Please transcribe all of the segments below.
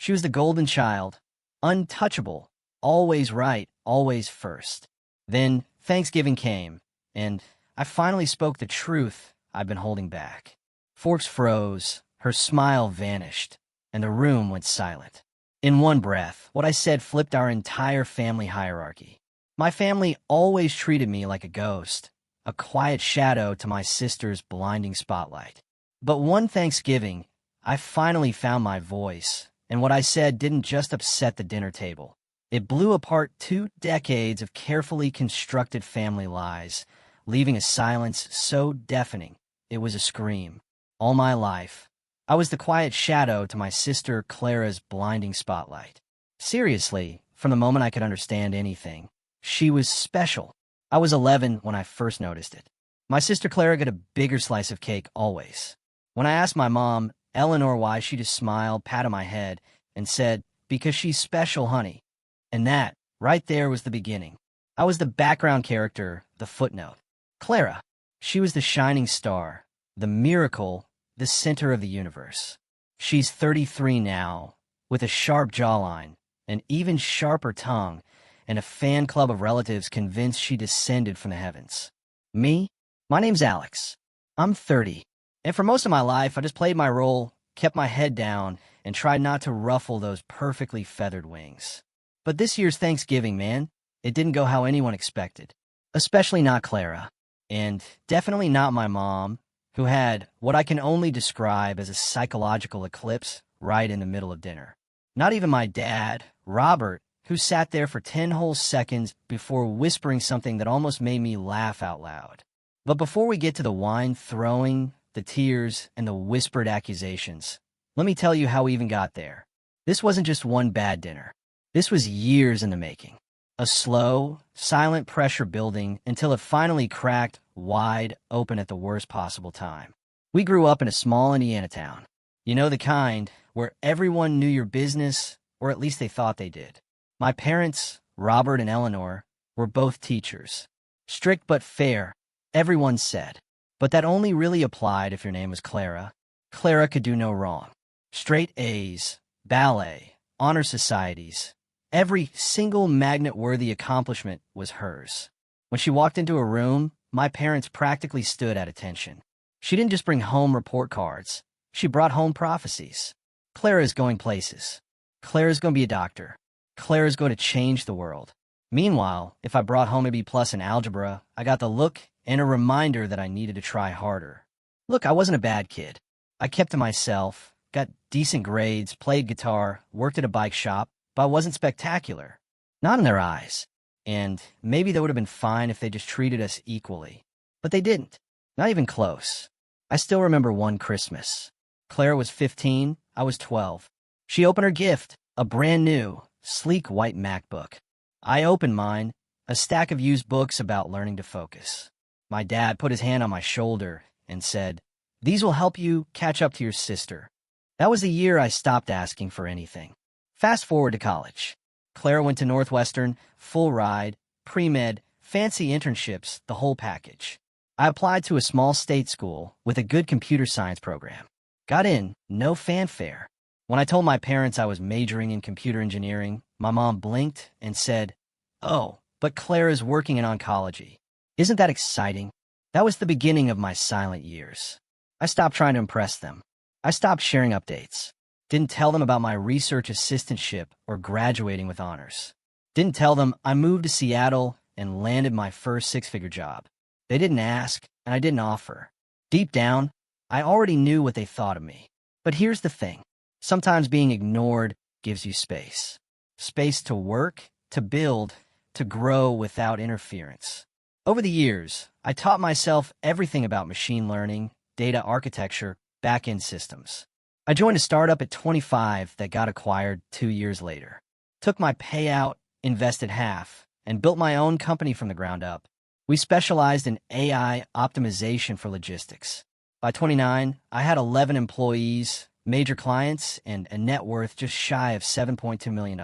She was the golden child, untouchable, always right, always first. Then Thanksgiving came, and I finally spoke the truth I'd been holding back. Forks froze, her smile vanished, and the room went silent. In one breath, what I said flipped our entire family hierarchy. My family always treated me like a ghost, a quiet shadow to my sister's blinding spotlight. But one Thanksgiving, I finally found my voice, and what I said didn't just upset the dinner table. It blew apart 2 decades of carefully constructed family lies, leaving a silence so deafening it was a scream. All my life, I was the quiet shadow to my sister Clara's blinding spotlight. Seriously, from the moment I could understand anything, she was special. I was 11 when I first noticed it. My sister Clara got a bigger slice of cake always. When I asked my mom, Eleanor, why, she just smiled, patted my head, and said, "Because she's special, honey." And that, right there, was the beginning. I was the background character, the footnote. Clara, she was the shining star, the miracle, the center of the universe. She's 33 now, with a sharp jawline, an even sharper tongue, and a fan club of relatives convinced she descended from the heavens. Me? My name's Alex. I'm 30. And for most of my life, I just played my role, kept my head down, and tried not to ruffle those perfectly feathered wings. But this year's Thanksgiving, man, it didn't go how anyone expected. Especially not Clara. And definitely not my mom, who had what I can only describe as a psychological eclipse right in the middle of dinner. Not even my dad, Robert, who sat there for 10 whole seconds before whispering something that almost made me laugh out loud. But before we get to the wine throwing, the tears, and the whispered accusations, let me tell you how we even got there. This wasn't just one bad dinner. This was years in the making. A slow, silent pressure building until it finally cracked wide open at the worst possible time. We grew up in a small Indiana town. You know, the kind where everyone knew your business, or at least they thought they did. My parents, Robert and Eleanor, were both teachers. Strict but fair, everyone said. But that only really applied if your name was Clara. Clara could do no wrong. Straight A's, ballet, honor societies. Every single magnet-worthy accomplishment was hers. When she walked into a room, my parents practically stood at attention. She didn't just bring home report cards. She brought home prophecies. Clara's going places. Clara's going to be a doctor. Clara's going to change the world. Meanwhile, if I brought home a B+ in algebra, I got the look and a reminder that I needed to try harder. Look, I wasn't a bad kid. I kept to myself, got decent grades, played guitar, worked at a bike shop, but I wasn't spectacular. Not in their eyes. And maybe that would have been fine if they just treated us equally. But they didn't. Not even close. I still remember one Christmas. Clara was 15, I was 12. She opened her gift, a brand new, sleek white MacBook. I opened mine, a stack of used books about learning to focus. My dad put his hand on my shoulder and said, "These will help you catch up to your sister." That was the year I stopped asking for anything. Fast forward to college. Clara went to Northwestern, full ride, pre-med, fancy internships, the whole package. I applied to a small state school with a good computer science program. Got in, no fanfare. When I told my parents I was majoring in computer engineering, my mom blinked and said, "Oh, but Clara's working in oncology. Isn't that exciting?" That was the beginning of my silent years. I stopped trying to impress them. I stopped sharing updates. Didn't tell them about my research assistantship or graduating with honors. Didn't tell them I moved to Seattle and landed my first 6-figure job. They didn't ask, and I didn't offer. Deep down, I already knew what they thought of me. But here's the thing. Sometimes being ignored gives you space. Space to work, to build, to grow without interference. Over the years, I taught myself everything about machine learning, data architecture, back-end systems. I joined a startup at 25 that got acquired 2 years later. Took my payout, invested half, and built my own company from the ground up. We specialized in AI optimization for logistics. By 29, I had 11 employees, major clients, and a net worth just shy of $7.2 million.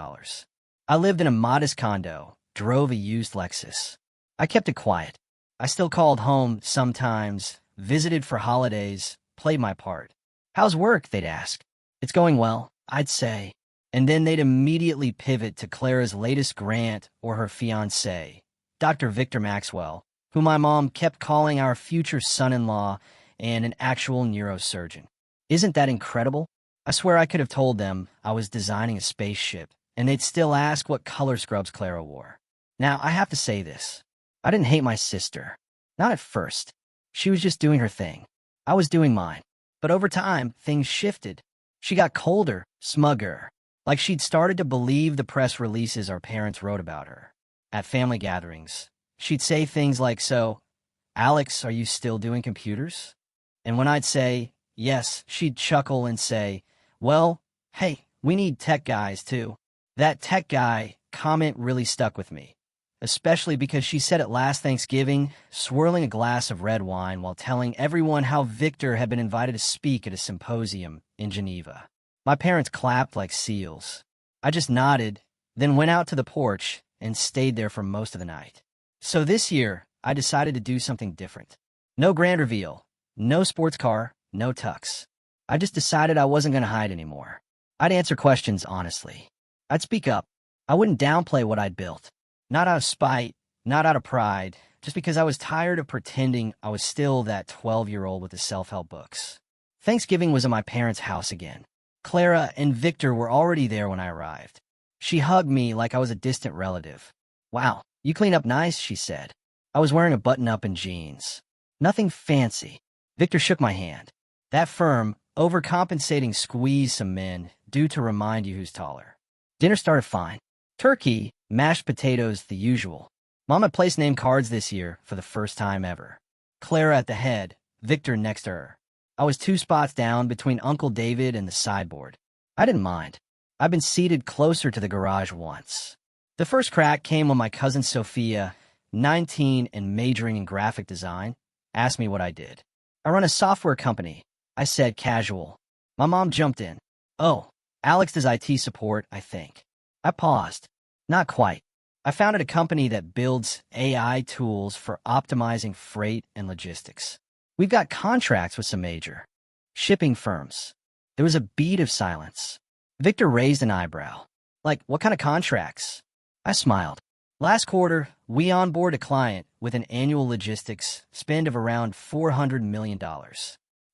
I lived in a modest condo, drove a used Lexus. I kept it quiet. I still called home sometimes, visited for holidays, played my part. "How's work?" they'd ask. "It's going well," I'd say. And then they'd immediately pivot to Clara's latest grant or her fiancé, Dr. Victor Maxwell, who my mom kept calling our future son-in-law and an actual neurosurgeon. Isn't that incredible? I swear I could have told them I was designing a spaceship, and they'd still ask what color scrubs Clara wore. Now, I have to say this. I didn't hate my sister. Not at first. She was just doing her thing. I was doing mine. But over time, things shifted. She got colder, smugger, like she'd started to believe the press releases our parents wrote about her. At family gatherings, she'd say things like, "So, Alex, are you still doing computers?" And when I'd say, "Yes," she'd chuckle and say, "Well, hey, we need tech guys too." That tech guy comment really stuck with me, especially because she said it last Thanksgiving, swirling a glass of red wine while telling everyone how Victor had been invited to speak at a symposium in Geneva. My parents clapped like seals. I just nodded, then went out to the porch and stayed there for most of the night. So this year, I decided to do something different. No grand reveal, no sports car, no tux. I just decided I wasn't going to hide anymore. I'd answer questions honestly. I'd speak up. I wouldn't downplay what I'd built. Not out of spite, not out of pride, just because I was tired of pretending I was still that 12-year-old with the self-help books. Thanksgiving was at my parents' house again. Clara and Victor were already there when I arrived. She hugged me like I was a distant relative. "Wow, you clean up nice," she said. I was wearing a button-up and jeans. Nothing fancy. Victor shook my hand. That firm, overcompensating squeeze some men, due to remind you who's taller. Dinner started fine. Turkey, mashed potatoes, the usual. Mom had placed name cards this year for the first time ever. Clara at the head, Victor next to her. I was 2 spots down between Uncle David and the sideboard. I didn't mind. I'd been seated closer to the garage once. The first crack came when my cousin Sophia, 19 and majoring in graphic design, asked me what I did. "I run a software company," I said casual. My mom jumped in. "Oh, Alex does IT support, I think." I paused. Not quite. I founded a company that builds AI tools for optimizing freight and logistics. We've got contracts with some major shipping firms. There was a beat of silence. Victor raised an eyebrow. "Like, what kind of contracts?" I smiled. "Last quarter, we onboard a client with an annual logistics spend of around $400 million.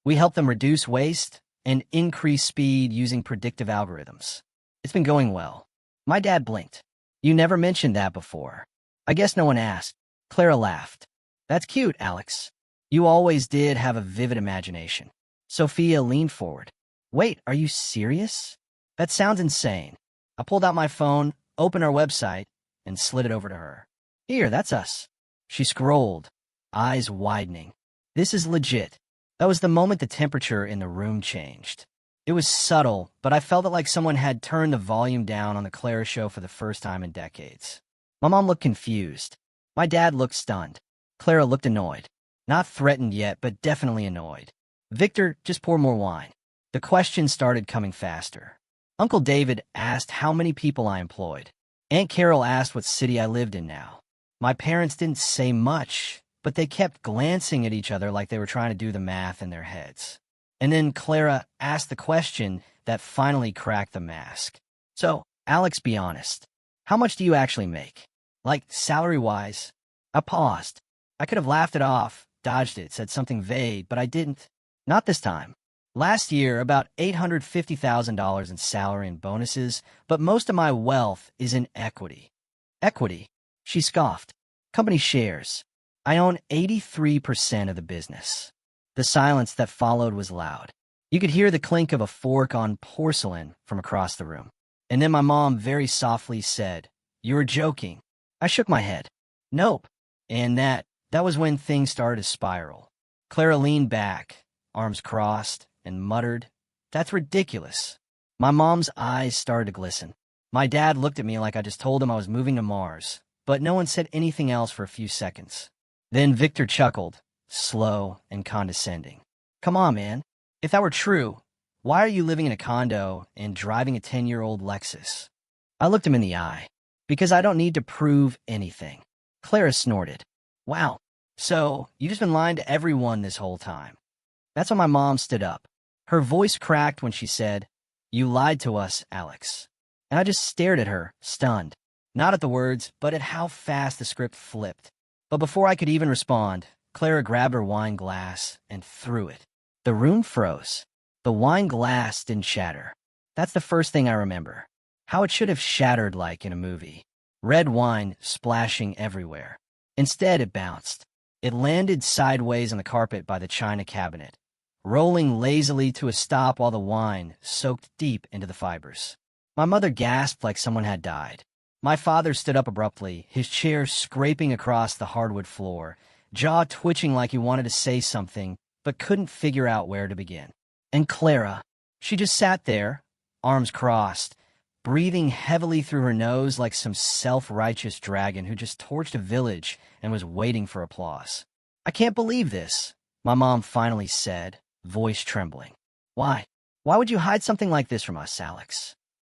We help them reduce waste and increase speed using predictive algorithms. It's been going well." My dad blinked. "You never mentioned that before." "I guess no one asked." Clara laughed. "That's cute, Alex. You always did have a vivid imagination." Sophia leaned forward. "Wait, are you serious? That sounds insane." I pulled out my phone, opened our website, and slid it over to her. "Here, that's us." She scrolled, eyes widening. "This is legit." That was the moment the temperature in the room changed. It was subtle, but I felt it like someone had turned the volume down on the Clara show for the first time in decades. My mom looked confused. My dad looked stunned. Clara looked annoyed. Not threatened yet, but definitely annoyed. "Victor, just pour more wine." The questions started coming faster. Uncle David asked how many people I employed. Aunt Carol asked what city I lived in now. My parents didn't say much, but they kept glancing at each other like they were trying to do the math in their heads. And then Clara asked the question that finally cracked the mask. "So, Alex, be honest. How much do you actually make? Like, salary-wise?" I paused. I could have laughed it off, dodged it, said something vague, but I didn't. Not this time. Last year, about $850,000 in salary and bonuses, but most of my wealth is in equity. "Equity?" She scoffed. "Company shares. I own 83% of the business." The silence that followed was loud. You could hear the clink of a fork on porcelain from across the room. And then my mom very softly said, "You were joking." I shook my head. "Nope." And that was when things started to spiral. Clara leaned back, arms crossed, and muttered, "That's ridiculous." My mom's eyes started to glisten. My dad looked at me like I just told him I was moving to Mars, but no one said anything else for a few seconds. Then Victor chuckled, slow and condescending. "Come on, man. If that were true, why are you living in a condo and driving a 10-year-old Lexus?" I looked him in the eye. "Because I don't need to prove anything." Clara snorted. "Wow. So, you've just been lying to everyone this whole time." That's when my mom stood up. Her voice cracked when she said, "You lied to us, Alex. and I just stared at her, stunned. Not at the words, but at how fast the script flipped. But before I could even respond, Clara grabbed her wine glass and threw it. The room froze. The wine glass didn't shatter. That's the first thing I remember. How it should have shattered like in a movie. Red wine splashing everywhere. Instead, it bounced. It landed sideways on the carpet by the china cabinet, rolling lazily to a stop while the wine soaked deep into the fibers. My mother gasped like someone had died. My father stood up abruptly, his chair scraping across the hardwood floor, jaw twitching like he wanted to say something, but couldn't figure out where to begin. And Clara, she just sat there, arms crossed, breathing heavily through her nose like some self-righteous dragon who just torched a village and was waiting for applause. "I can't believe this," my mom finally said, voice trembling. Why? Why would you hide something like this from us, Alex?"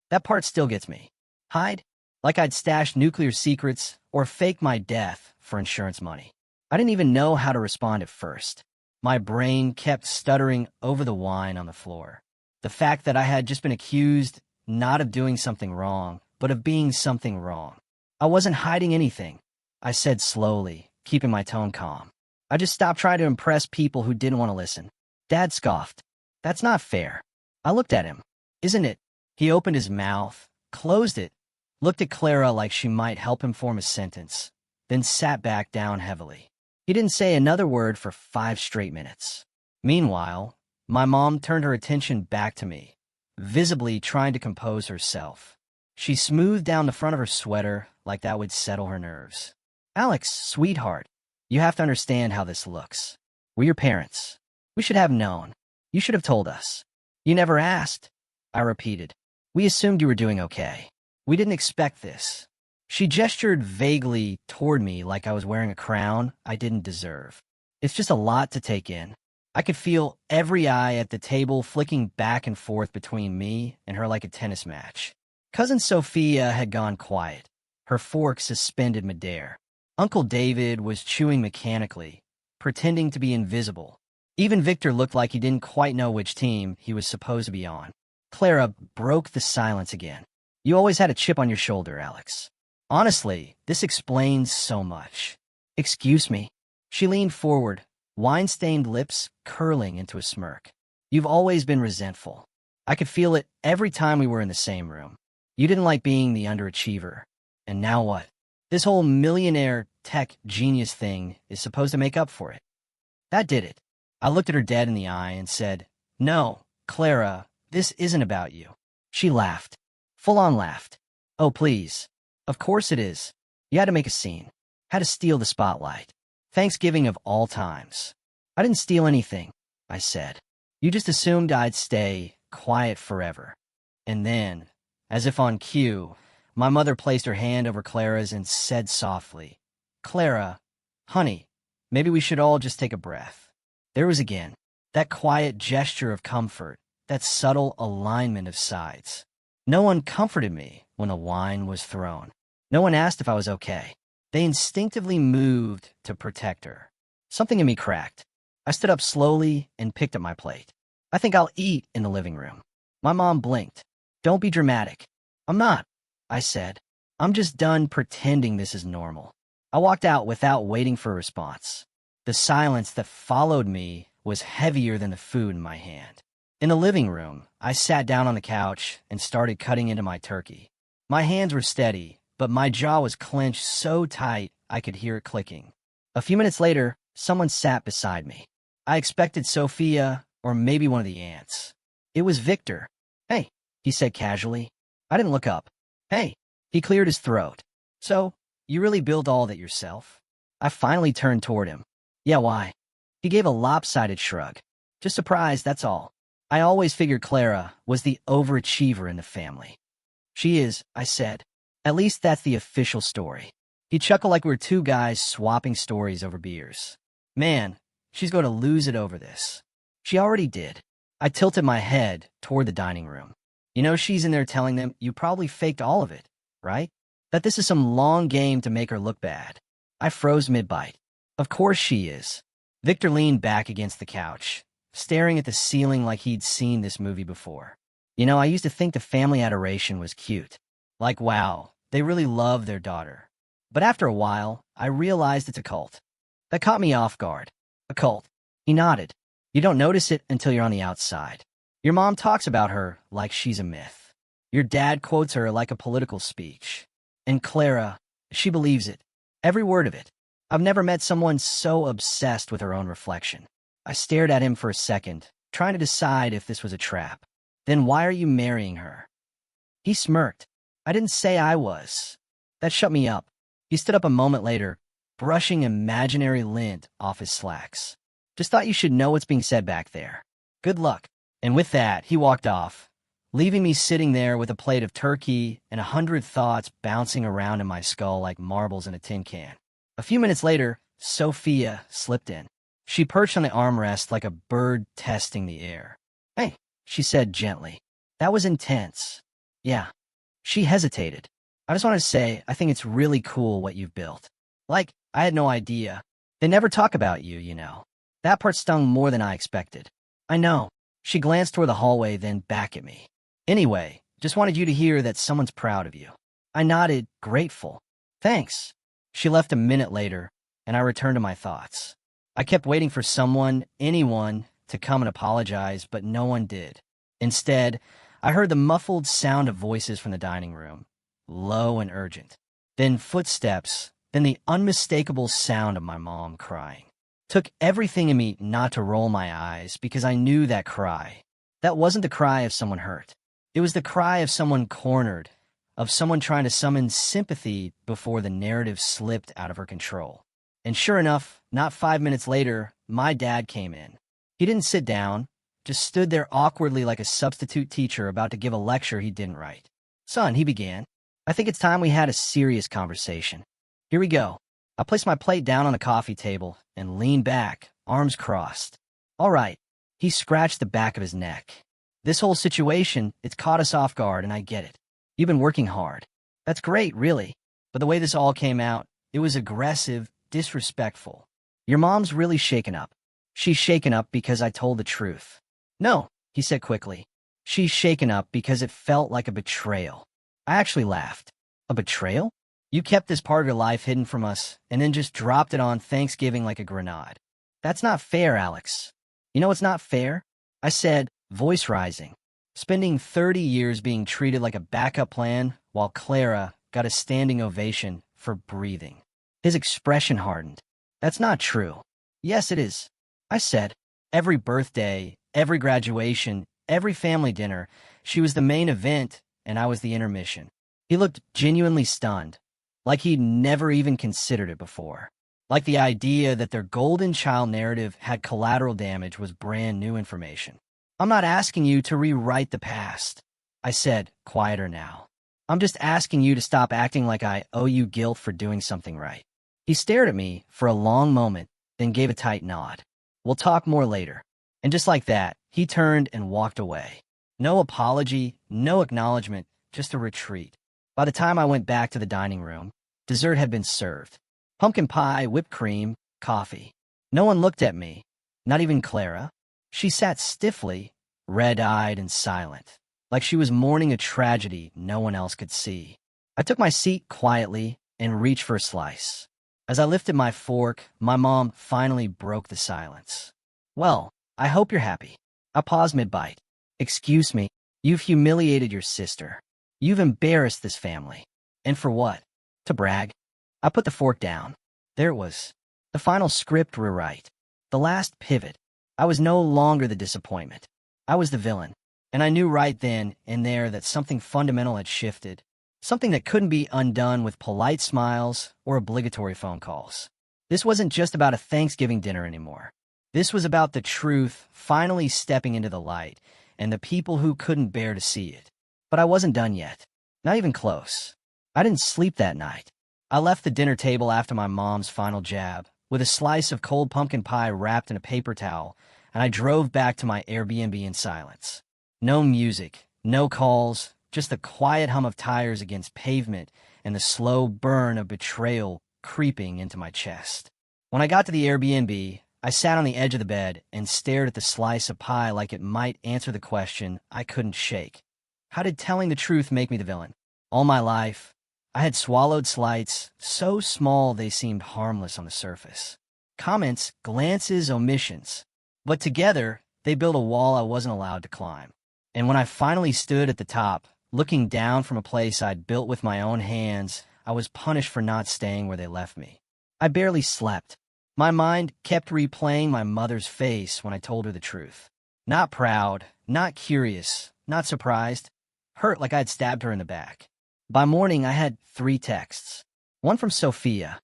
That part still gets me. Hide? Like I'd stash nuclear secrets or fake my death for insurance money. I didn't even know how to respond at first. My brain kept stuttering over the wine on the floor. The fact that I had just been accused not of doing something wrong, but of being something wrong. I wasn't hiding anything, I said slowly, keeping my tone calm. I just stopped trying to impress people who didn't want to listen. Dad scoffed. "That's not fair." I looked at him. "Isn't it?" He opened his mouth, closed it, looked at Clara like she might help him form a sentence, then sat back down heavily. He didn't say another word for 5 straight minutes. Meanwhile, my mom turned her attention back to me, visibly trying to compose herself. She smoothed down the front of her sweater like that would settle her nerves. "Alex, sweetheart, you have to understand how this looks. We're your parents. We should have known. You should have told us." "You never asked," I repeated. "We assumed you were doing okay. We didn't expect this." She gestured vaguely toward me like I was wearing a crown I didn't deserve. It's just a lot to take in. I could feel every eye at the table flicking back and forth between me and her like a tennis match. Cousin Sophia had gone quiet, her fork suspended midair. Uncle David was chewing mechanically, pretending to be invisible. Even Victor looked like he didn't quite know which team he was supposed to be on. Clara broke the silence again. "You always had a chip on your shoulder, Alex. Honestly, this explains so much." "Excuse me." She leaned forward, wine-stained lips curling into a smirk. "You've always been resentful. I could feel it every time we were in the same room. You didn't like being the underachiever. And now what? This whole millionaire tech genius thing is supposed to make up for it. That did it." I looked at her dead in the eye and said, "No, Clara, this isn't about you." She laughed. Full-on laughed. "Oh, please. Of course it is. You had to make a scene. Had to steal the spotlight. Thanksgiving of all times." "I didn't steal anything," I said. "You just assumed I'd stay quiet forever." And then, as if on cue, my mother placed her hand over Clara's and said softly, "Clara, honey, maybe we should all just take a breath." There was again that quiet gesture of comfort, that subtle alignment of sides. No one comforted me when the wine was thrown. No one asked if I was okay. They instinctively moved to protect her. Something in me cracked. I stood up slowly and picked up my plate. "I think I'll eat in the living room." My mom blinked. "Don't be dramatic." "I'm not," I said. "I'm just done pretending this is normal." I walked out without waiting for a response. The silence that followed me was heavier than the food in my hand. In the living room, I sat down on the couch and started cutting into my turkey. My hands were steady, but my jaw was clenched so tight I could hear it clicking. A few minutes later, someone sat beside me. I expected Sophia or maybe one of the aunts. It was Victor. "Hey," he said casually. I didn't look up. "Hey." He cleared his throat. "So, you really built all that yourself?" I finally turned toward him. "Yeah, why?" He gave a lopsided shrug. "Just surprised, that's all. I always figured Clara was the overachiever in the family." "She is," I said. "At least that's the official story." He chuckled like we were two guys swapping stories over beers. "Man, she's going to lose it over this." "She already did." I tilted my head toward the dining room. "You know she's in there telling them you probably faked all of it, right? That this is some long game to make her look bad." I froze mid-bite. "Of course she is." Victor leaned back against the couch, staring at the ceiling like he'd seen this movie before. I used to think the family adoration was cute. Like, wow, they really love their daughter. But after a while, I realized it's a cult. That caught me off guard. A cult. He nodded. You don't notice it until you're on the outside. Your mom talks about her like she's a myth. Your dad quotes her like a political speech. And Clara, she believes it. Every word of it. I've never met someone so obsessed with her own reflection. I stared at him for a second, trying to decide if this was a trap. Then why are you marrying her? He smirked. I didn't say I was. That shut me up. He stood up a moment later, brushing imaginary lint off his slacks. Just thought you should know what's being said back there. Good luck. And with that, he walked off, leaving me sitting there with a plate of turkey and 100 thoughts bouncing around in my skull like marbles in a tin can. A few minutes later, Sophia slipped in. She perched on the armrest like a bird testing the air. Hey, she said gently. That was intense. Yeah. She hesitated. I just wanted to say, I think it's really cool what you've built. Like, I had no idea. They never talk about you, you know. That part stung more than I expected. I know. She glanced toward the hallway, then back at me. Anyway, just wanted you to hear that someone's proud of you. I nodded, grateful. Thanks. She left a minute later, and I returned to my thoughts. I kept waiting for someone, anyone, to come and apologize, but no one did. Instead, I heard the muffled sound of voices from the dining room, low and urgent. Then footsteps, then the unmistakable sound of my mom crying. Took everything in me not to roll my eyes because I knew that cry. That wasn't the cry of someone hurt. It was the cry of someone cornered, of someone trying to summon sympathy before the narrative slipped out of her control. And sure enough, not 5 minutes later, my dad came in. He didn't sit down, just stood there awkwardly like a substitute teacher about to give a lecture he didn't write. Son, he began, I think it's time we had a serious conversation. Here we go. I placed my plate down on the coffee table and leaned back, arms crossed. All right. He scratched the back of his neck. This whole situation, it's caught us off guard, and I get it. You've been working hard. That's great, really. But the way this all came out, it was aggressive, disrespectful. Your mom's really shaken up. She's shaken up because I told the truth. No, he said quickly. She's shaken up because it felt like a betrayal. I actually laughed. A betrayal? You kept this part of your life hidden from us and then just dropped it on Thanksgiving like a grenade. That's not fair, Alex. You know what's not fair? I said, voice rising. Spending 30 years being treated like a backup plan while Clara got a standing ovation for breathing. His expression hardened. That's not true. Yes, it is. I said, every birthday, every graduation, every family dinner, she was the main event and I was the intermission. He looked genuinely stunned. Like he'd never even considered it before. Like the idea that their golden child narrative had collateral damage was brand new information. I'm not asking you to rewrite the past, I said, quieter now. I'm just asking you to stop acting like I owe you guilt for doing something right. He stared at me for a long moment, then gave a tight nod. We'll talk more later. And just like that, he turned and walked away. No apology, no acknowledgement, just a retreat. By the time I went back to the dining room, dessert had been served. Pumpkin pie, whipped cream, coffee. No one looked at me, not even Clara. She sat stiffly, red-eyed and silent, like she was mourning a tragedy no one else could see. I took my seat quietly and reached for a slice. As I lifted my fork, my mom finally broke the silence. Well, I hope you're happy. I paused mid-bite. Excuse me, you've humiliated your sister. You've embarrassed this family. And for what? To brag. I put the fork down. There it was. The final script rewrite. The last pivot. I was no longer the disappointment. I was the villain. And I knew right then and there that something fundamental had shifted. Something that couldn't be undone with polite smiles or obligatory phone calls. This wasn't just about a Thanksgiving dinner anymore. This was about the truth finally stepping into the light and the people who couldn't bear to see it. But I wasn't done yet. Not even close. I didn't sleep that night. I left the dinner table after my mom's final jab, with a slice of cold pumpkin pie wrapped in a paper towel, and I drove back to my Airbnb in silence. No music, no calls, just the quiet hum of tires against pavement and the slow burn of betrayal creeping into my chest. When I got to the Airbnb, I sat on the edge of the bed and stared at the slice of pie like it might answer the question I couldn't shake. How did telling the truth make me the villain? All my life, I had swallowed slights, so small they seemed harmless on the surface. Comments, glances, omissions. But together, they built a wall I wasn't allowed to climb. And when I finally stood at the top, looking down from a place I'd built with my own hands, I was punished for not staying where they left me. I barely slept. My mind kept replaying my mother's face when I told her the truth. Not proud, not curious, not surprised, hurt like I'd stabbed her in the back. By morning, I had 3 texts. One from Sophia.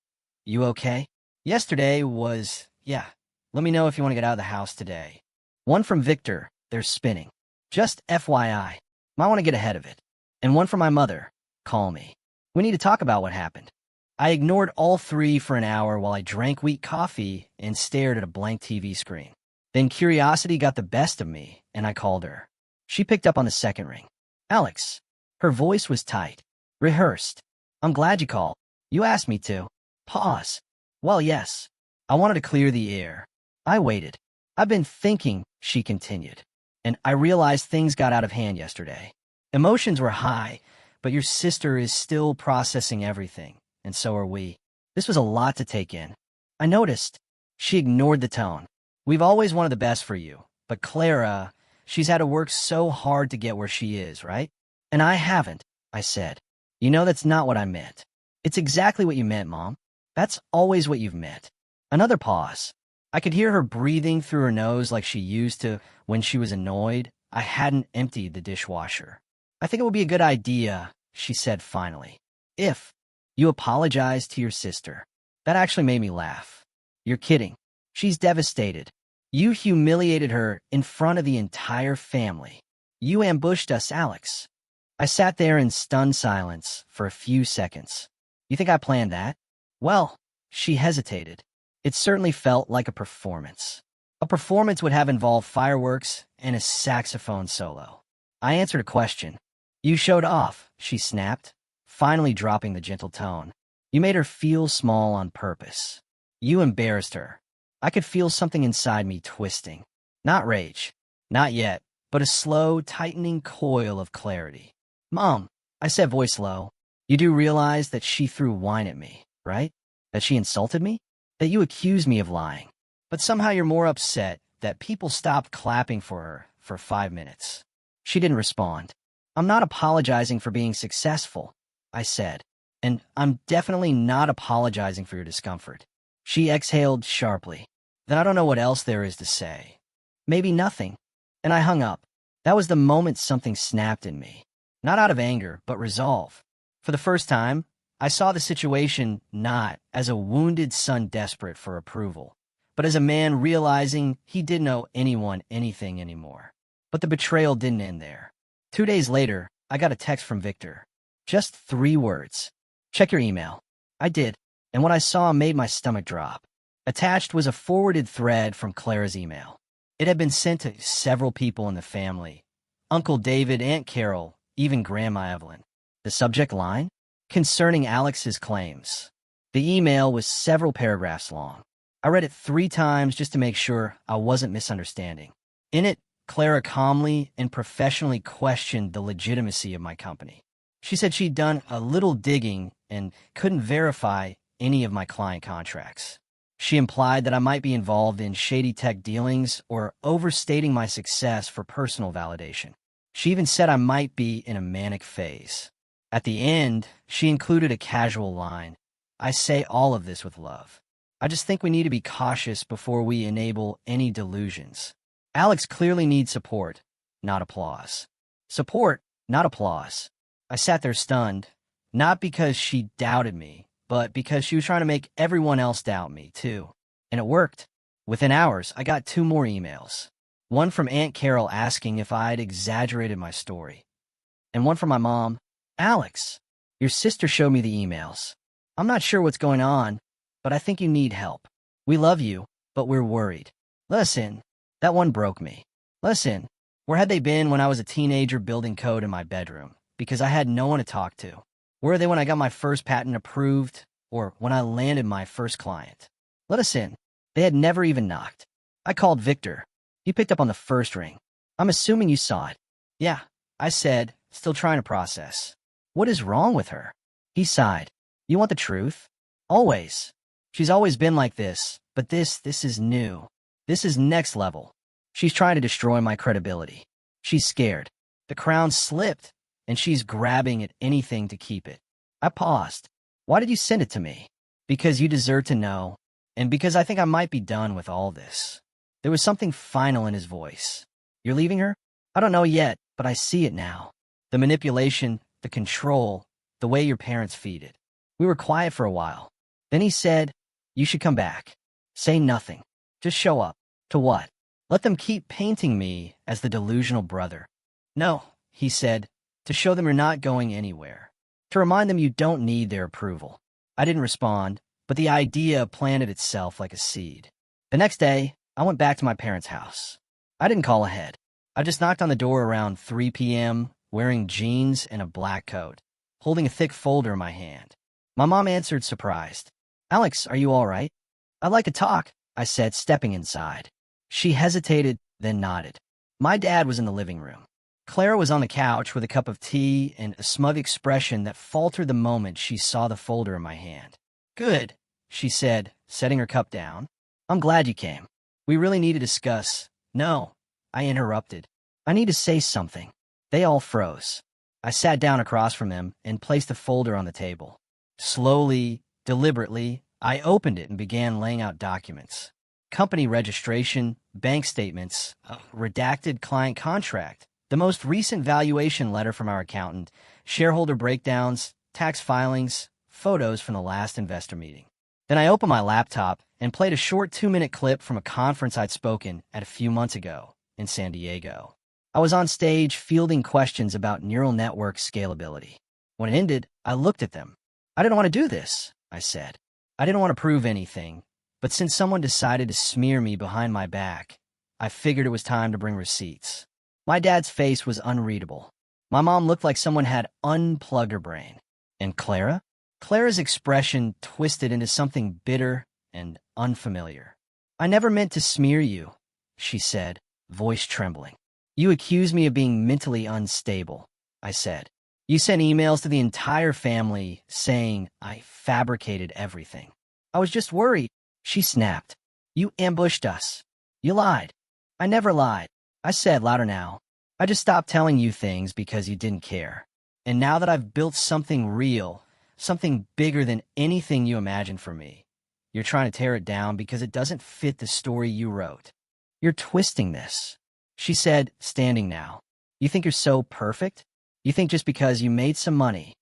You okay? Yesterday was, yeah, let me know if you want to get out of the house today. One from Victor. They're spinning. Just FYI. Might want to get ahead of it. And one from my mother. Call me. We need to talk about what happened. I ignored all 3 for an hour while I drank weak coffee and stared at a blank TV screen. Then curiosity got the best of me, and I called her. She picked up on the second ring. Alex. Her voice was tight. Rehearsed. I'm glad you called. You asked me to. Pause. Well, yes. I wanted to clear the air. I waited. I've been thinking, she continued. And I realized things got out of hand yesterday. Emotions were high, but your sister is still processing everything, and so are we. This was a lot to take in. I noticed. She ignored the tone. We've always wanted the best for you, but Clara, she's had to work so hard to get where she is, right? And I haven't, I said. You know that's not what I meant. It's exactly what you meant, Mom. That's always what you've meant. Another pause. I could hear her breathing through her nose like she used to when she was annoyed I hadn't emptied the dishwasher. I think it would be a good idea, she said finally, if you apologize to your sister. That actually made me laugh. You're kidding. She's devastated. You humiliated her in front of the entire family. You ambushed us, Alex. I sat there in stunned silence for a few seconds. You think I planned that? Well, she hesitated. It certainly felt like a performance. A performance would have involved fireworks and a saxophone solo. I answered a question. You showed off, she snapped, finally dropping the gentle tone. You made her feel small on purpose. You embarrassed her. I could feel something inside me twisting. Not rage. Not yet, but a slow, tightening coil of clarity. Mom, I said, voice low, you do realize that she threw wine at me, right? That she insulted me? That you accused me of lying. But somehow you're more upset that people stopped clapping for her for 5 minutes. She didn't respond. I'm not apologizing for being successful, I said. And I'm definitely not apologizing for your discomfort. She exhaled sharply. Then I don't know what else there is to say. Maybe nothing. And I hung up. That was the moment something snapped in me. Not out of anger, but resolve. For the first time, I saw the situation not as a wounded son desperate for approval, but as a man realizing he didn't owe anyone anything anymore. But the betrayal didn't end there. 2 days later, I got a text from Victor. Just 3 words. Check your email. I did, and what I saw made my stomach drop. Attached was a forwarded thread from Clara's email. It had been sent to several people in the family. Uncle David, Aunt Carol, even Grandma Evelyn. The subject line? Concerning Alex's claims. The email was several paragraphs long. I read it 3 times just to make sure I wasn't misunderstanding. In it, Clara calmly and professionally questioned the legitimacy of my company. She said she'd done a little digging and couldn't verify any of my client contracts. She implied that I might be involved in shady tech dealings or overstating my success for personal validation. She even said I might be in a manic phase. At the end, she included a casual line. I say all of this with love. I just think we need to be cautious before we enable any delusions. Alex clearly needs support, not applause. Support, not applause. I sat there stunned, not because she doubted me, but because she was trying to make everyone else doubt me, too. And it worked. Within hours, I got 2 more emails. One from Aunt Carol asking if I'd exaggerated my story. And one from my mom. Alex, your sister showed me the emails. I'm not sure what's going on, but I think you need help. We love you, but we're worried. Listen, that one broke me. Listen, where had they been when I was a teenager building code in my bedroom? Because I had no one to talk to. Where are they when I got my first patent approved? Or when I landed my first client? Let us in. They had never even knocked. I called Victor. He picked up on the first ring. I'm assuming you saw it. Yeah, I said, still trying to process. What is wrong with her? He sighed. You want the truth? Always. She's always been like this, but this is new. This is next level. She's trying to destroy my credibility. She's scared. The crown slipped, and she's grabbing at anything to keep it. I paused. Why did you send it to me? Because you deserve to know, and because I think I might be done with all this. There was something final in his voice. You're leaving her? I don't know yet, but I see it now. The manipulation, the control, the way your parents feed it. We were quiet for a while. Then he said, you should come back. Say nothing. Just show up. To what? Let them keep painting me as the delusional brother. No, he said, to show them you're not going anywhere. To remind them you don't need their approval. I didn't respond, but the idea planted itself like a seed. The next day, I went back to my parents' house. I didn't call ahead. I just knocked on the door around 3 p.m., wearing jeans and a black coat, holding a thick folder in my hand. My mom answered, surprised. Alex, are you all right? I'd like to talk, I said, stepping inside. She hesitated, then nodded. My dad was in the living room. Clara was on the couch with a cup of tea and a smug expression that faltered the moment she saw the folder in my hand. Good, she said, setting her cup down. I'm glad you came. We really need to discuss. No, I interrupted. I need to say something. They all froze. I sat down across from them and placed the folder on the table. Slowly, deliberately, I opened it and began laying out documents. Company registration, bank statements, a redacted client contract, the most recent valuation letter from our accountant, shareholder breakdowns, tax filings, photos from the last investor meeting. Then I opened my laptop and played a short 2-minute clip from a conference I'd spoken at a few months ago in San Diego. I was on stage fielding questions about neural network scalability. When it ended, I looked at them. I didn't want to do this, I said. I didn't want to prove anything, but since someone decided to smear me behind my back, I figured it was time to bring receipts. My dad's face was unreadable. My mom looked like someone had unplugged her brain. And Clara? Clara's expression twisted into something bitter and unfamiliar. I never meant to smear you, she said, voice trembling. You accused me of being mentally unstable, I said. You sent emails to the entire family saying I fabricated everything. I was just worried, she snapped. You ambushed us. You lied. I never lied, I said louder now. I just stopped telling you things because you didn't care. And now that I've built something real, something bigger than anything you imagined for me, you're trying to tear it down because it doesn't fit the story you wrote. You're twisting this, she said, standing now. You think you're so perfect? You think just because you made some money.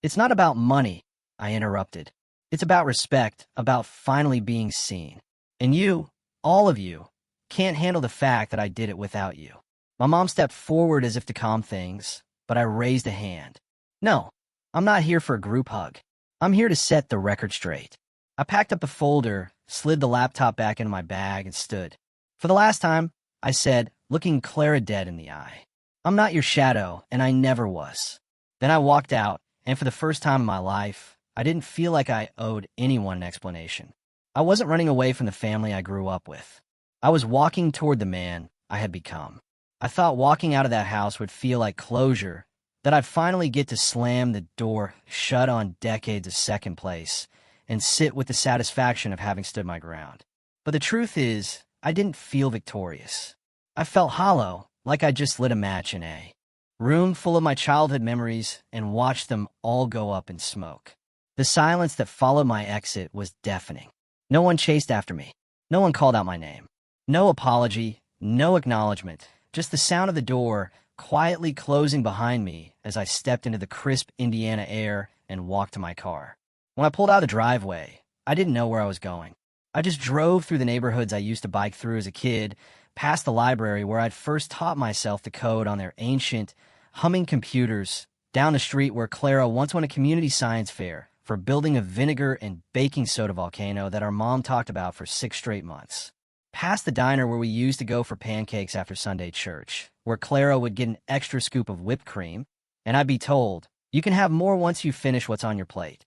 It's not about money, I interrupted. It's about respect, about finally being seen. And you, all of you, can't handle the fact that I did it without you. My mom stepped forward as if to calm things, but I raised a hand. No, I'm not here for a group hug. I'm here to set the record straight. I packed up the folder, slid the laptop back into my bag, and stood. For the last time, I said, looking Clara dead in the eye. I'm not your shadow, and I never was. Then I walked out, and for the first time in my life, I didn't feel like I owed anyone an explanation. I wasn't running away from the family I grew up with. I was walking toward the man I had become. I thought walking out of that house would feel like closure, that I'd finally get to slam the door shut on decades of second place and sit with the satisfaction of having stood my ground. But the truth is, I didn't feel victorious. I felt hollow, like I just lit a match in a room full of my childhood memories and watched them all go up in smoke. The silence that followed my exit was deafening. No one chased after me. No one called out my name. No apology, no acknowledgement, just the sound of the door quietly closing behind me as I stepped into the crisp Indiana air and walked to my car. When I pulled out of the driveway, I didn't know where I was going. I just drove through the neighborhoods I used to bike through as a kid, past the library where I'd first taught myself to code on their ancient, humming computers, down the street where Clara once won a community science fair for building a vinegar and baking soda volcano that our mom talked about for 6 straight months. Past the diner where we used to go for pancakes after Sunday church, where Clara would get an extra scoop of whipped cream, and I'd be told, you can have more once you finish what's on your plate.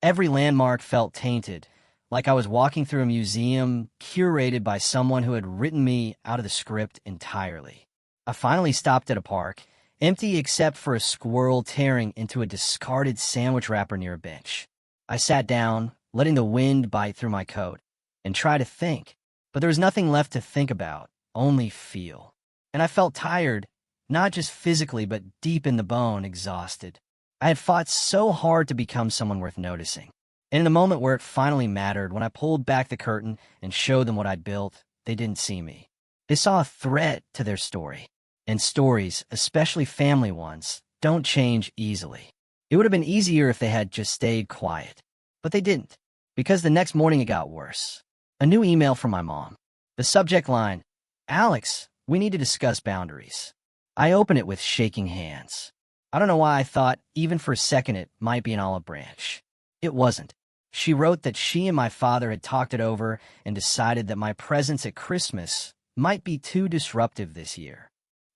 Every landmark felt tainted, like I was walking through a museum curated by someone who had written me out of the script entirely. I finally stopped at a park, empty except for a squirrel tearing into a discarded sandwich wrapper near a bench. I sat down, letting the wind bite through my coat, and tried to think. But there was nothing left to think about, only feel. And I felt tired, not just physically, but deep in the bone, exhausted. I had fought so hard to become someone worth noticing. And in the moment where it finally mattered, when I pulled back the curtain and showed them what I'd built, they didn't see me. They saw a threat to their story. And stories, especially family ones, don't change easily. It would have been easier if they had just stayed quiet. But they didn't, because the next morning it got worse. A new email from my mom. The subject line, "Alex, we need to discuss boundaries." I open it with shaking hands. I don't know why I thought, even for a second, it might be an olive branch. It wasn't. She wrote that she and my father had talked it over and decided that my presence at Christmas might be too disruptive this year.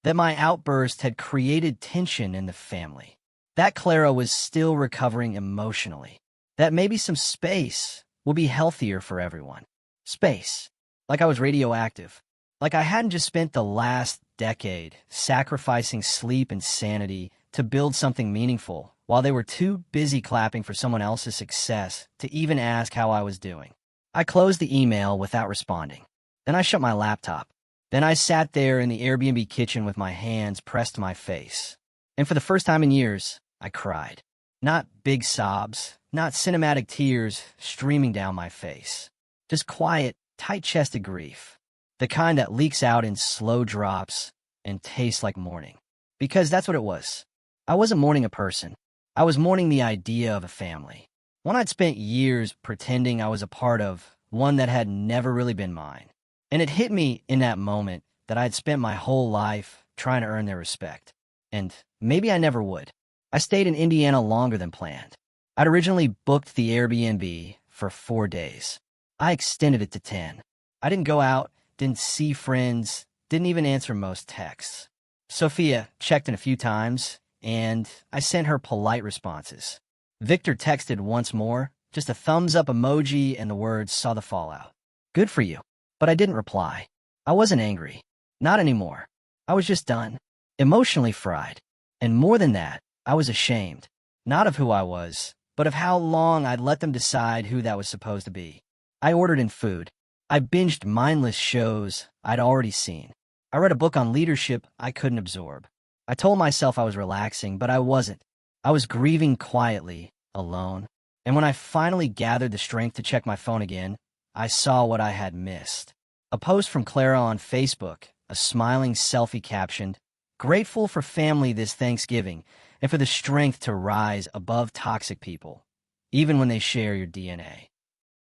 That my outburst had created tension in the family. That Clara was still recovering emotionally. That maybe some space will be healthier for everyone. Space. Like I was radioactive. Like I hadn't just spent the last decade sacrificing sleep and sanity to build something meaningful, while they were too busy clapping for someone else's success to even ask how I was doing. I closed the email without responding. Then I shut my laptop. Then I sat there in the Airbnb kitchen with my hands pressed to my face. And for the first time in years, I cried. Not big sobs, not cinematic tears streaming down my face. Just quiet, tight-chested grief. The kind that leaks out in slow drops and tastes like mourning. Because that's what it was. I wasn't mourning a person. I was mourning the idea of a family. One I'd spent years pretending I was a part of, one that had never really been mine. And it hit me in that moment that I'd spent my whole life trying to earn their respect. And maybe I never would. I stayed in Indiana longer than planned. I'd originally booked the Airbnb for 4 days. I extended it to 10. I didn't go out, didn't see friends, didn't even answer most texts. Sophia checked in a few times, and I sent her polite responses. Victor texted once more, just a thumbs-up emoji and the words "saw the fallout." Good for you. But I didn't reply. I wasn't angry. Not anymore. I was just done. Emotionally fried. And more than that, I was ashamed. Not of who I was, but of how long I'd let them decide who that was supposed to be. I ordered in food. I binged mindless shows I'd already seen. I read a book on leadership I couldn't absorb. I told myself I was relaxing, but I wasn't. I was grieving quietly, alone. And when I finally gathered the strength to check my phone again, I saw what I had missed. A post from Clara on Facebook, a smiling selfie captioned, "Grateful for family this Thanksgiving and for the strength to rise above toxic people, even when they share your DNA."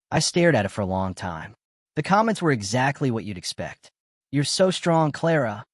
I stared at it for a long time. The comments were exactly what you'd expect. "You're so strong, Clara.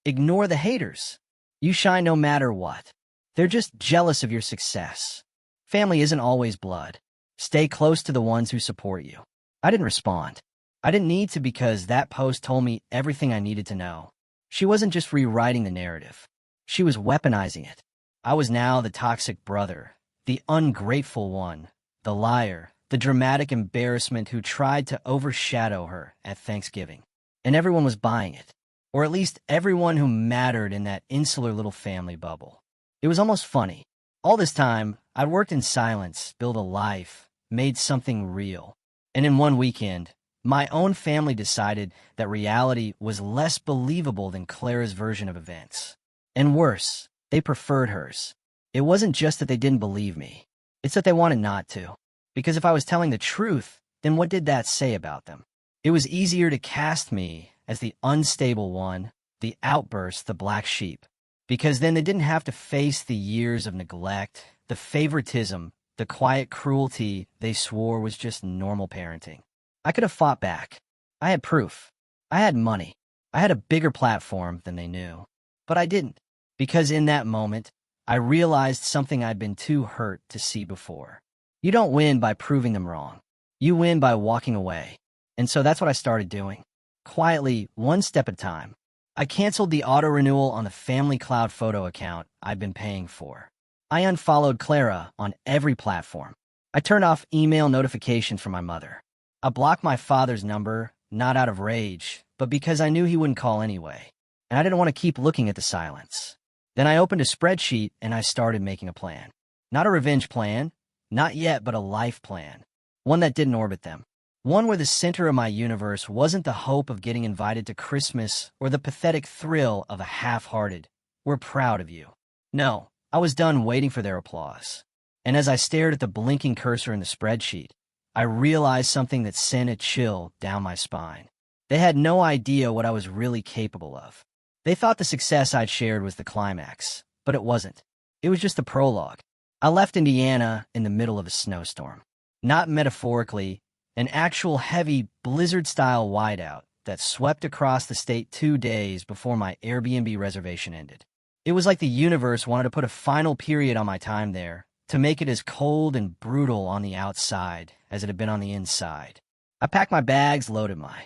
Ignore the haters. You shine no matter what. They're just jealous of your success. Family isn't always blood. Stay close to the ones who support you." I didn't respond. I didn't need to, because that post told me everything I needed to know. She wasn't just rewriting the narrative. She was weaponizing it. I was now the toxic brother, the ungrateful one, the liar, the dramatic embarrassment who tried to overshadow her at Thanksgiving. And everyone was buying it. Or at least everyone who mattered in that insular little family bubble. It was almost funny. All this time, I'd worked in silence, built a life, made something real. And in one weekend, my own family decided that reality was less believable than Clara's version of events. And worse, they preferred hers. It wasn't just that they didn't believe me. It's that they wanted not to. Because if I was telling the truth, then what did that say about them? It was easier to cast me as the unstable one, the outburst, the black sheep. Because then they didn't have to face the years of neglect, the favoritism, the quiet cruelty they swore was just normal parenting. I could have fought back. I had proof. I had money. I had a bigger platform than they knew. But I didn't. Because in that moment, I realized something I'd been too hurt to see before. You don't win by proving them wrong. You win by walking away. And so that's what I started doing. Quietly, one step at a time. I canceled the auto-renewal on the Family Cloud photo account I'd been paying for. I unfollowed Clara on every platform. I turned off email notifications from my mother. I blocked my father's number, not out of rage, but because I knew he wouldn't call anyway. And I didn't want to keep looking at the silence. Then I opened a spreadsheet and I started making a plan. Not a revenge plan, not yet, but a life plan. One that didn't orbit them. One where the center of my universe wasn't the hope of getting invited to Christmas or the pathetic thrill of a half-hearted, "We're proud of you." No, I was done waiting for their applause. And as I stared at the blinking cursor in the spreadsheet, I realized something that sent a chill down my spine. They had no idea what I was really capable of. They thought the success I'd shared was the climax, but it wasn't. It was just the prologue. I left Indiana in the middle of a snowstorm. Not metaphorically, an actual heavy blizzard-style whiteout that swept across the state 2 days before my Airbnb reservation ended. It was like the universe wanted to put a final period on my time there, to make it as cold and brutal on the outside as it had been on the inside. I packed my bags, loaded my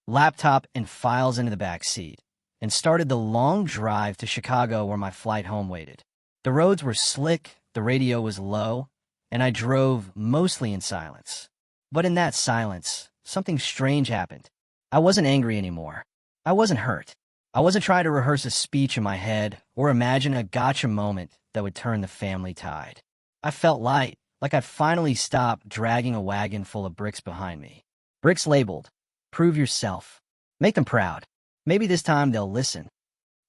laptop and files into the back seat, and started the long drive to Chicago where my flight home waited. The roads were slick, the radio was low, and I drove mostly in silence. But in that silence, something strange happened. I wasn't angry anymore. I wasn't hurt. I wasn't trying to rehearse a speech in my head or imagine a gotcha moment that would turn the family tide. I felt light, like I'd finally stopped dragging a wagon full of bricks behind me. Bricks labeled, "Prove yourself. Make them proud. Maybe this time they'll listen."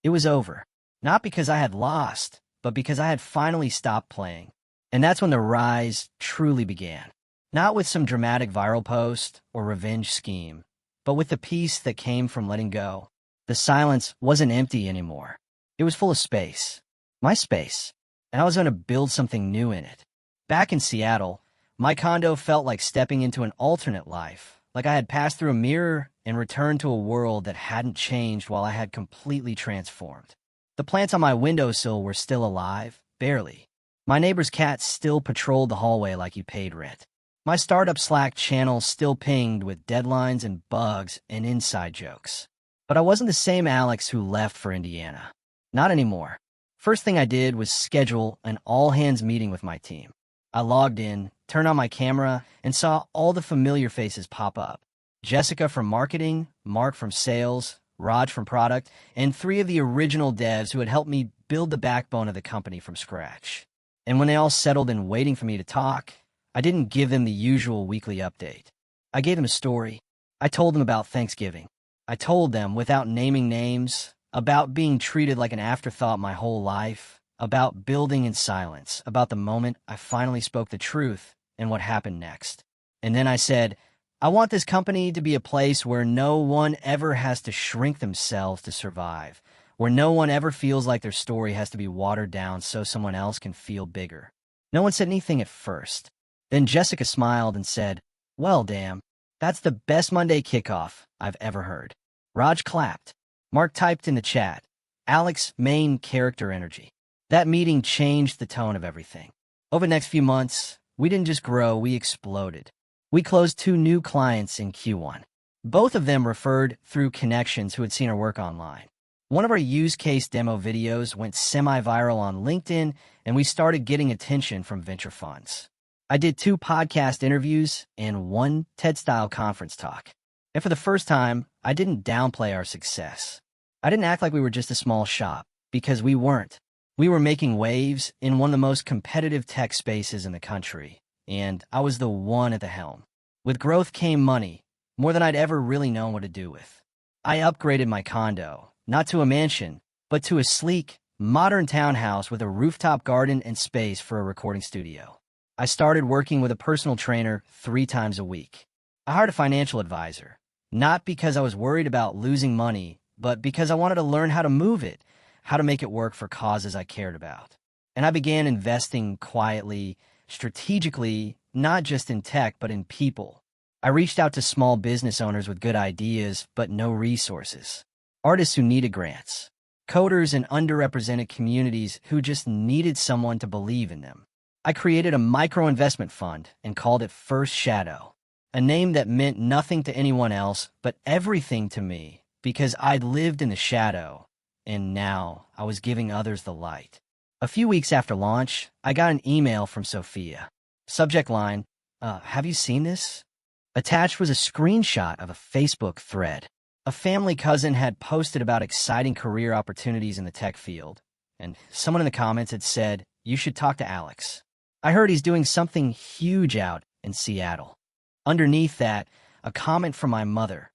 It was over. Not because I had lost, but because I had finally stopped playing. And that's when the rise truly began. Not with some dramatic viral post or revenge scheme, but with the peace that came from letting go. The silence wasn't empty anymore. It was full of space. My space. And I was going to build something new in it. Back in Seattle, my condo felt like stepping into an alternate life, like I had passed through a mirror and returned to a world that hadn't changed while I had completely transformed. The plants on my windowsill were still alive, barely. My neighbor's cat still patrolled the hallway like he paid rent. My startup Slack channel still pinged with deadlines and bugs and inside jokes. But I wasn't the same Alex who left for Indiana. Not anymore. First thing I did was schedule an all-hands meeting with my team. I logged in, turned on my camera, and saw all the familiar faces pop up. Jessica from marketing, Mark from sales, Raj from product, and 3 of the original devs who had helped me build the backbone of the company from scratch. And when they all settled in waiting for me to talk, I didn't give them the usual weekly update. I gave them a story. I told them about Thanksgiving. I told them, without naming names, about being treated like an afterthought my whole life, about building in silence, about the moment I finally spoke the truth and what happened next. And then I said, I want this company to be a place where no one ever has to shrink themselves to survive, where no one ever feels like their story has to be watered down so someone else can feel bigger. No one said anything at first. Then Jessica smiled and said, "Well, damn, that's the best Monday kickoff I've ever heard." Raj clapped. Mark typed in the chat, "Alex, main character energy." That meeting changed the tone of everything. Over the next few months, we didn't just grow, we exploded. We closed 2 new clients in Q1. Both of them referred through connections who had seen our work online. One of our use case demo videos went semi-viral on LinkedIn, and we started getting attention from venture funds. I did 2 podcast interviews and 1 TED-style conference talk. And for the first time, I didn't downplay our success. I didn't act like we were just a small shop, because we weren't. We were making waves in one of the most competitive tech spaces in the country, and I was the one at the helm. With growth came money, more than I'd ever really known what to do with. I upgraded my condo, not to a mansion, but to a sleek, modern townhouse with a rooftop garden and space for a recording studio. I started working with a personal trainer 3 times a week. I hired a financial advisor, not because I was worried about losing money, but because I wanted to learn how to move it, how to make it work for causes I cared about. And I began investing quietly, strategically, not just in tech, but in people. I reached out to small business owners with good ideas, but no resources. Artists who needed grants. Coders in underrepresented communities who just needed someone to believe in them. I created a micro-investment fund and called it First Shadow, a name that meant nothing to anyone else but everything to me because I'd lived in the shadow, and now I was giving others the light. A few weeks after launch, I got an email from Sophia. Subject line, "Have you seen this?" Attached was a screenshot of a Facebook thread. A family cousin had posted about exciting career opportunities in the tech field, And someone in the comments had said, "You should talk to Alex. I heard he's doing something huge out in Seattle." Underneath that, a comment from my mother.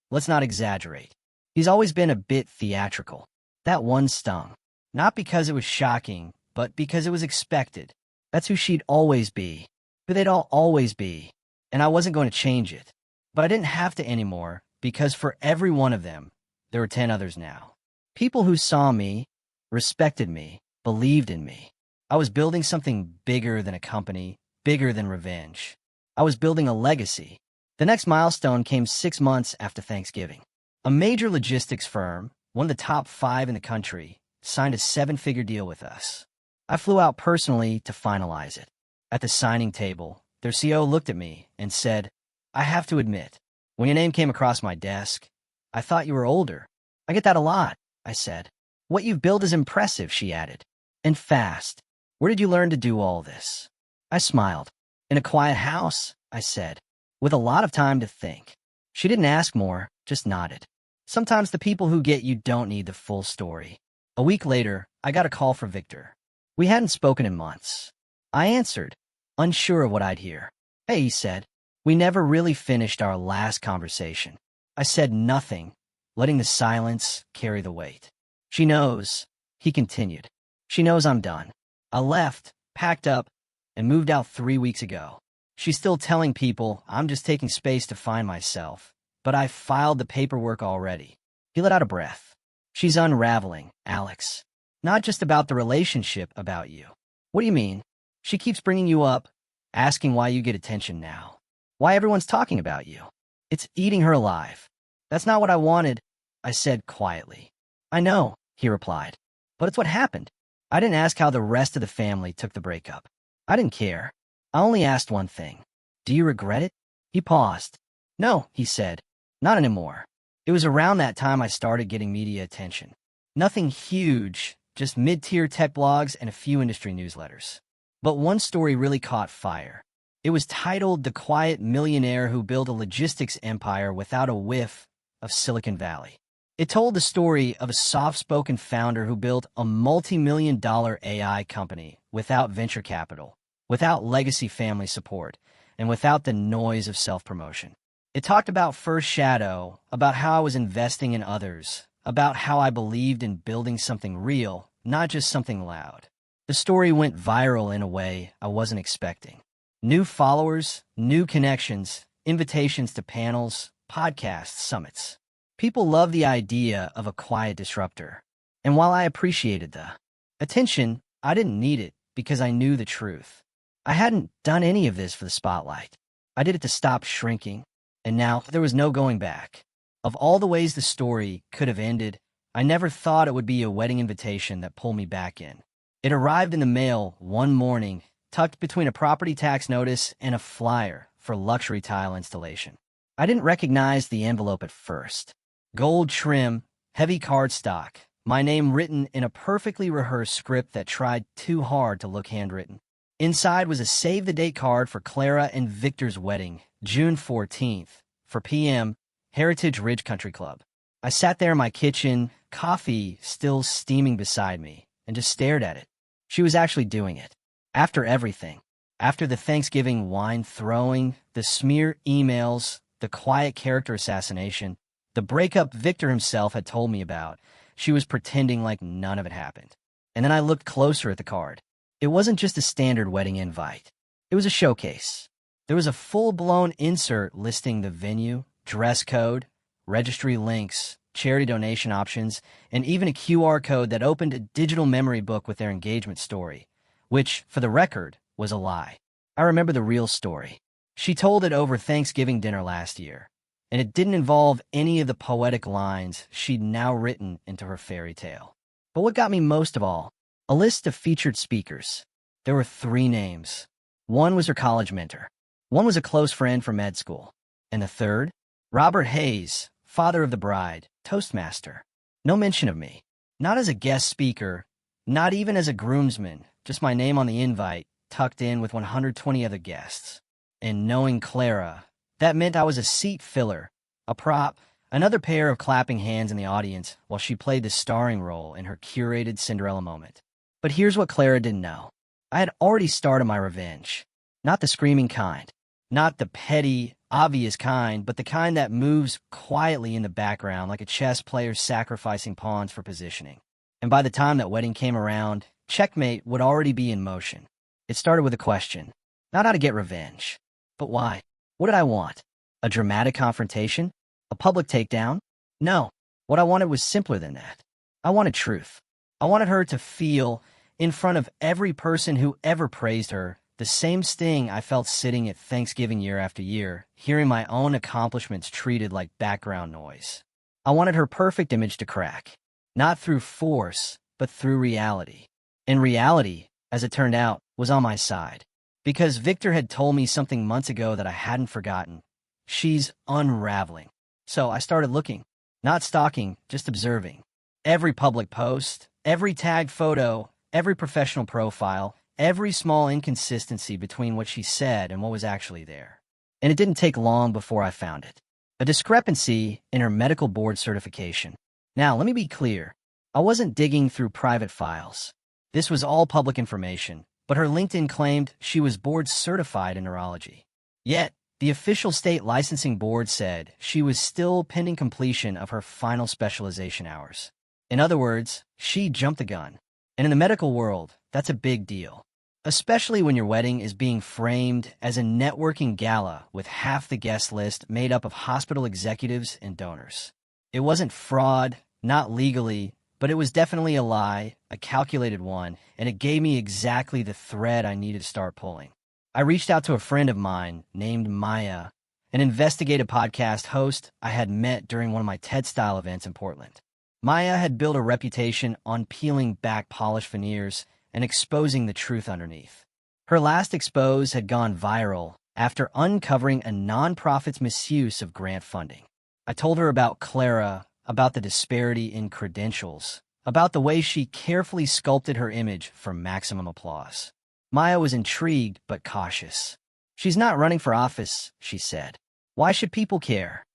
"Let's not exaggerate. He's always been a bit theatrical." That one stung. Not because it was shocking, but because it was expected. That's who she'd always be. Who they'd all always be. And I wasn't going to change it. But I didn't have to anymore, because for every one of them, there were 10 others now. People who saw me, respected me, believed in me. I was building something bigger than a company, bigger than revenge. I was building a legacy. The next milestone came 6 months after Thanksgiving. A major logistics firm, one of the top 5 in the country, signed a 7-figure deal with us. I flew out personally to finalize it. At the signing table, their CEO looked at me and said, "I have to admit, when your name came across my desk, I thought you were older." "I get that a lot," I said. "What you've built is impressive," she added. "And fast. Where did you learn to do all this?" I smiled. "In a quiet house," I said, "with a lot of time to think." She didn't ask more, just nodded. Sometimes the people who get you don't need the full story. A week later, I got a call from Victor. We hadn't spoken in months. I answered, unsure of what I'd hear. "Hey," he said. "We never really finished our last conversation." I said nothing, letting the silence carry the weight. "She knows," he continued. "She knows I'm done. I left, packed up, and moved out 3 weeks ago. She's still telling people I'm just taking space to find myself, but I filed the paperwork already." He let out a breath. "She's unraveling, Alex. Not just about the relationship, about you." "What do you mean?" "She keeps bringing you up, asking why you get attention now. Why everyone's talking about you. It's eating her alive." "That's not what I wanted," I said quietly. "I know," he replied, "but it's what happened." I didn't ask how the rest of the family took the breakup. I didn't care. I only asked one thing. "Do you regret it?" He paused. "No," he said, "not anymore." It was around that time I started getting media attention. Nothing huge, just mid-tier tech blogs and a few industry newsletters. But one story really caught fire. It was titled "The Quiet Millionaire Who Built a Logistics Empire Without a Whiff of Silicon Valley." It told the story of a soft-spoken founder who built a multi-million-dollar AI company without venture capital, without legacy family support, and without the noise of self-promotion. It talked about First Shadow, about how I was investing in others, about how I believed in building something real, not just something loud. The story went viral in a way I wasn't expecting. New followers, new connections, invitations to panels, podcasts, summits. People love the idea of a quiet disruptor. And while I appreciated the attention, I didn't need it because I knew the truth. I hadn't done any of this for the spotlight. I did it to stop shrinking, and now there was no going back. Of all the ways the story could have ended, I never thought it would be a wedding invitation that pulled me back in. It arrived in the mail one morning, tucked between a property tax notice and a flyer for luxury tile installation. I didn't recognize the envelope at first. Gold trim, heavy cardstock, my name written in a perfectly rehearsed script that tried too hard to look handwritten. Inside was a save-the-date card for Clara and Victor's wedding, June 14th, 4 p.m., Heritage Ridge Country Club. I sat there in my kitchen, coffee still steaming beside me, and just stared at it. She was actually doing it. After everything. After the Thanksgiving wine throwing, the smear emails, the quiet character assassination, the breakup Victor himself had told me about, she was pretending like none of it happened. And then I looked closer at the card. It wasn't just a standard wedding invite. It was a showcase. There was a full-blown insert listing the venue, dress code, registry links, charity donation options, and even a QR code that opened a digital memory book with their engagement story, which, for the record, was a lie. I remember the real story. She told it over Thanksgiving dinner last year, and it didn't involve any of the poetic lines she'd now written into her fairy tale. But what got me most of all, a list of featured speakers. There were 3 names. One was her college mentor. One was a close friend from med school. And the third? Robert Hayes, father of the bride, Toastmaster. No mention of me. Not as a guest speaker, not even as a groomsman, just my name on the invite, tucked in with 120 other guests. And knowing Clara, that meant I was a seat filler, a prop, Another pair of clapping hands in the audience while she played the starring role in her curated Cinderella moment. But here's what Clara didn't know. I had already started my revenge. Not the screaming kind. Not the petty, obvious kind, but the kind that moves quietly in the background like a chess player sacrificing pawns for positioning. And by the time that wedding came around, checkmate would already be in motion. It started with a question. Not how to get revenge, but why? What did I want? A dramatic confrontation? A public takedown? No. What I wanted was simpler than that. I wanted truth. I wanted her to feel, in front of every person who ever praised her, the same sting I felt sitting at Thanksgiving year after year, hearing my own accomplishments treated like background noise. I wanted her perfect image to crack. Not through force, but through reality. And reality, as it turned out, was on my side. Because Victor had told me something months ago that I hadn't forgotten. She's unraveling. So I started looking. Not stalking, just observing. Every public post, every tagged photo, every professional profile, every small inconsistency between what she said and what was actually there. And it didn't take long before I found it. A discrepancy in her medical board certification. Now, let me be clear. I wasn't digging through private files. This was all public information, but her LinkedIn claimed she was board certified in neurology. Yet, the official state licensing board said she was still pending completion of her final specialization hours. In other words, she jumped the gun. And in the medical world, that's a big deal. Especially when your wedding is being framed as a networking gala with half the guest list made up of hospital executives and donors. It wasn't fraud, not legally, but it was definitely a lie, a calculated one, and it gave me exactly the thread I needed to start pulling. I reached out to a friend of mine named Maya, an investigative podcast host I had met during one of my TED-style events in Portland. Maya had built a reputation on peeling back polished veneers and exposing the truth underneath. Her last expose had gone viral after uncovering a nonprofit's misuse of grant funding. I told her about Clara, about the disparity in credentials, about the way she carefully sculpted her image for maximum applause. Maya was intrigued but cautious. She's not running for office, she said. Why should people care?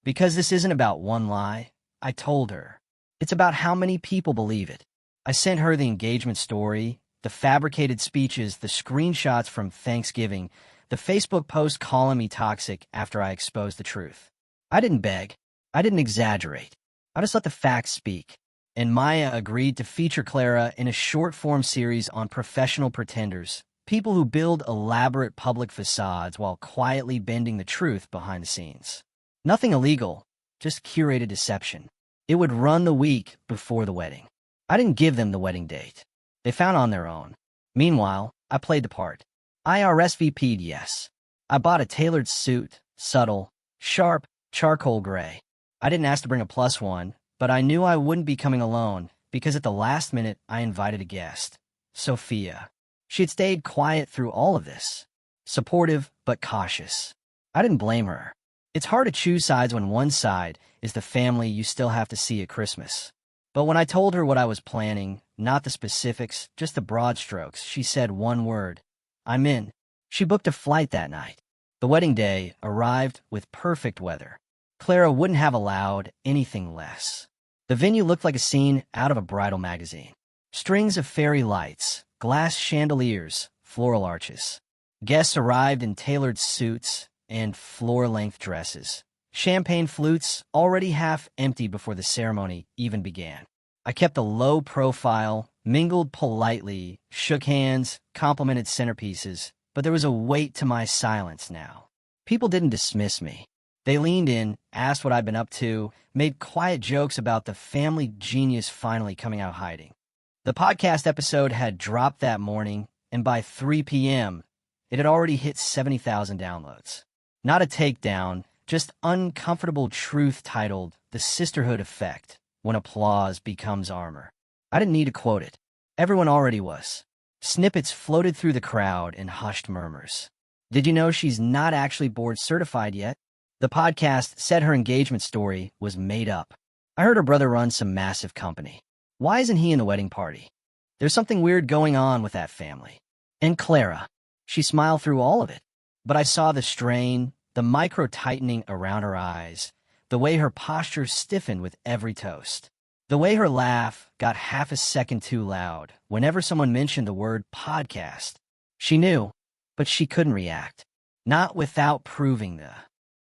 Because this isn't about one lie, I told her. It's about how many people believe it. I sent her the engagement story, the fabricated speeches, the screenshots from Thanksgiving, the Facebook post calling me toxic after I exposed the truth. I didn't beg. I didn't exaggerate. I just let the facts speak. And Maya agreed to feature Clara in a short-form series on professional pretenders, people who build elaborate public facades while quietly bending the truth behind the scenes. Nothing illegal, just curated deception. It would run the week before the wedding. I didn't give them the wedding date. They found on their own. Meanwhile, I played the part. I RSVP'd yes. I bought a tailored suit, subtle, sharp, charcoal gray. I didn't ask to bring a plus one, but I knew I wouldn't be coming alone because at the last minute I invited a guest, Sophia. She had stayed quiet through all of this. Supportive, but cautious. I didn't blame her. It's hard to choose sides when one side is the family you still have to see at Christmas. But when I told her what I was planning, not the specifics, just the broad strokes, she said one word. I'm in. She booked a flight that night. The wedding day arrived with perfect weather. Clara wouldn't have allowed anything less. The venue looked like a scene out of a bridal magazine. Strings of fairy lights, glass chandeliers, floral arches. Guests arrived in tailored suits and floor-length dresses. Champagne flutes already half empty before the ceremony even began. I kept a low profile, mingled politely, shook hands, complimented centerpieces, but there was a weight to my silence now. People didn't dismiss me. They leaned in, asked what I'd been up to, made quiet jokes about the family genius finally coming out hiding. The podcast episode had dropped that morning, and by 3 p.m., it had already hit 70,000 downloads. Not a takedown, just uncomfortable truth titled The Sisterhood Effect, when applause becomes armor. I didn't need to quote it. Everyone already was. Snippets floated through the crowd in hushed murmurs. Did you know she's not actually board certified yet? The podcast said her engagement story was made up. I heard her brother runs some massive company. Why isn't he in the wedding party? There's something weird going on with that family. And Clara. She smiled through all of it. But I saw the strain, the micro-tightening around her eyes, the way her posture stiffened with every toast, the way her laugh got half a second too loud whenever someone mentioned the word podcast. She knew, but she couldn't react. Not without proving the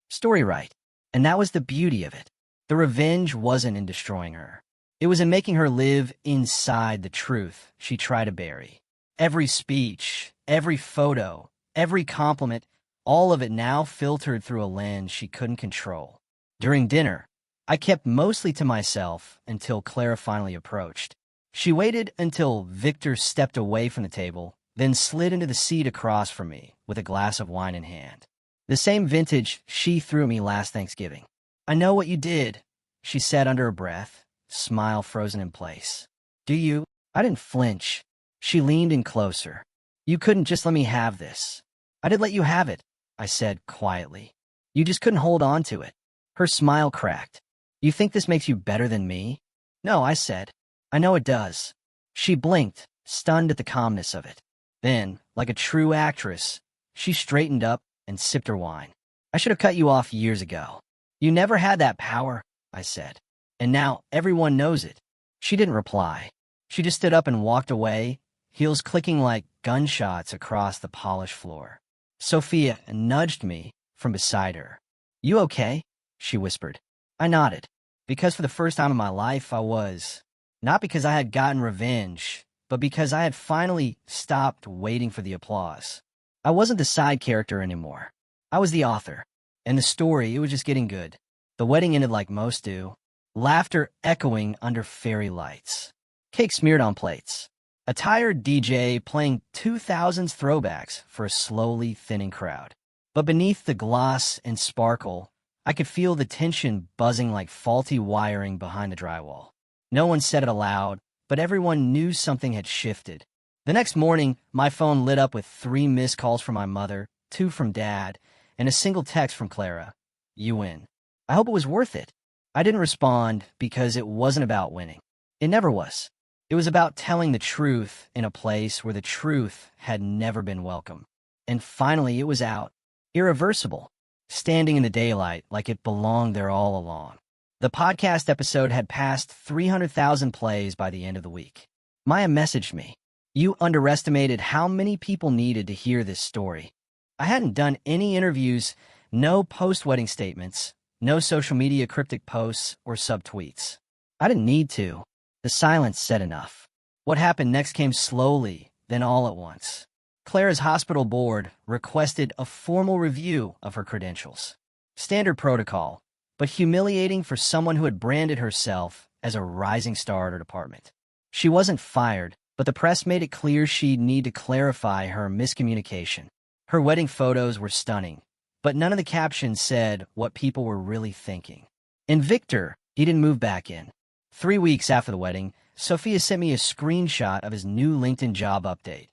story right. And that was the beauty of it. The revenge wasn't in destroying her. It was in making her live inside the truth she tried to bury. Every speech, every photo, every compliment, all of it now filtered through a lens she couldn't control. During dinner, I kept mostly to myself until Clara finally approached. She waited until Victor stepped away from the table, then slid into the seat across from me with a glass of wine in hand. The same vintage she threw me last Thanksgiving. "I know what you did," she said under her breath, smile frozen in place. "Do you?" I didn't flinch. She leaned in closer. "You couldn't just let me have this." "I did let you have it," I said quietly. "You just couldn't hold on to it." Her smile cracked. "You think this makes you better than me?" "No," I said. "I know it does." She blinked, stunned at the calmness of it. Then, like a true actress, she straightened up and sipped her wine. "I should have cut you off years ago. You never had that power," I said. "And now everyone knows it." She didn't reply. She just stood up and walked away, heels clicking like gunshots across the polished floor. Sophia nudged me from beside her. "You okay?" she whispered. I nodded, because for the first time in my life I was. Not because I had gotten revenge, but because I had finally stopped waiting for the applause. I wasn't the side character anymore. I was the author. And the story, it was just getting good. The wedding ended like most do. Laughter echoing under fairy lights. Cake smeared on plates. A tired DJ playing 2000s throwbacks for a slowly thinning crowd. But beneath the gloss and sparkle, I could feel the tension buzzing like faulty wiring behind the drywall. No one said it aloud, but everyone knew something had shifted. The next morning, my phone lit up with 3 missed calls from my mother, 2 from Dad, and a single text from Clara. "You win." I hope it was worth it. I didn't respond because it wasn't about winning. It never was. It was about telling the truth in a place where the truth had never been welcome. And finally, it was out. Irreversible. Standing in the daylight like it belonged there all along. The podcast episode had passed 300,000 plays by the end of the week. Maya messaged me. "You underestimated how many people needed to hear this story." I hadn't done any interviews, no post-wedding statements, no social media cryptic posts or subtweets. I didn't need to. The silence said enough. What happened next came slowly, then all at once. Clara's hospital board requested a formal review of her credentials. Standard protocol, but humiliating for someone who had branded herself as a rising star at her department. She wasn't fired, but the press made it clear she'd need to clarify her miscommunication. Her wedding photos were stunning, but none of the captions said what people were really thinking. And Victor, he didn't move back in. 3 weeks after the wedding, Sophia sent me a screenshot of his new LinkedIn job update.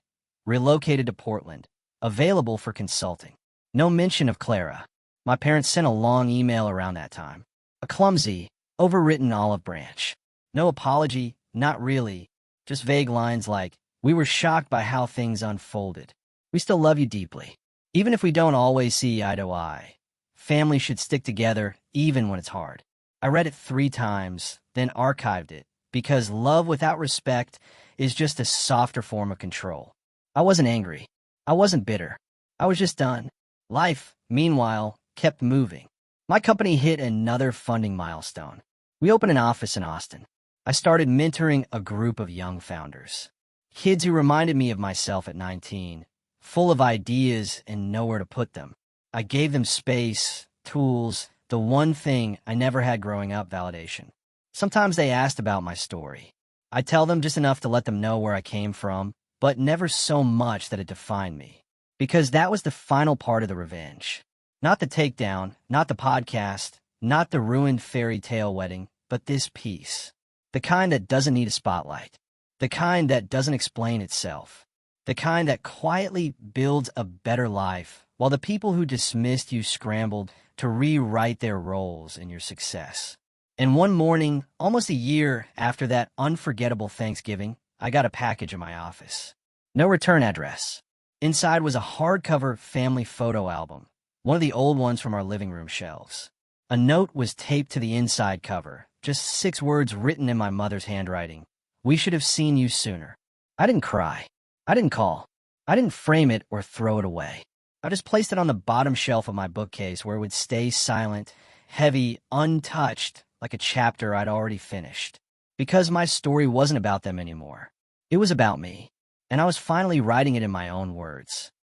Relocated to Portland. Available for consulting. No mention of Clara. My parents sent a long email around that time. A clumsy, overwritten olive branch. No apology, not really. Just vague lines like, "We were shocked by how things unfolded. We still love you deeply. Even if we don't always see eye to eye. Family should stick together even when it's hard." I read it 3 times, then archived it, because love without respect is just a softer form of control. I wasn't angry. I wasn't bitter. I was just done. Life, meanwhile, kept moving. My company hit another funding milestone. We opened an office in Austin. I started mentoring a group of young founders. Kids who reminded me of myself at 19, full of ideas and nowhere to put them. I gave them space, tools, the one thing I never had growing up, validation. Sometimes they asked about my story. I'd tell them just enough to let them know where I came from, but never so much that it defined me. Because that was the final part of the revenge. Not the takedown, not the podcast, not the ruined fairy tale wedding, but this piece. The kind that doesn't need a spotlight. The kind that doesn't explain itself. The kind that quietly builds a better life, while the people who dismissed you scrambled to rewrite their roles in your success. And one morning, almost a year after that unforgettable Thanksgiving, I got a package in my office. No return address. Inside was a hardcover family photo album, one of the old ones from our living room shelves. A note was taped to the inside cover, just 6 words written in my mother's handwriting. "We should have seen you sooner." I didn't cry. I didn't call. I didn't frame it or throw it away. I just placed it on the bottom shelf of my bookcase where it would stay silent, heavy, untouched, like a chapter I'd already finished. Because my story wasn't about them anymore. It was about me, and I was finally writing it in my own words.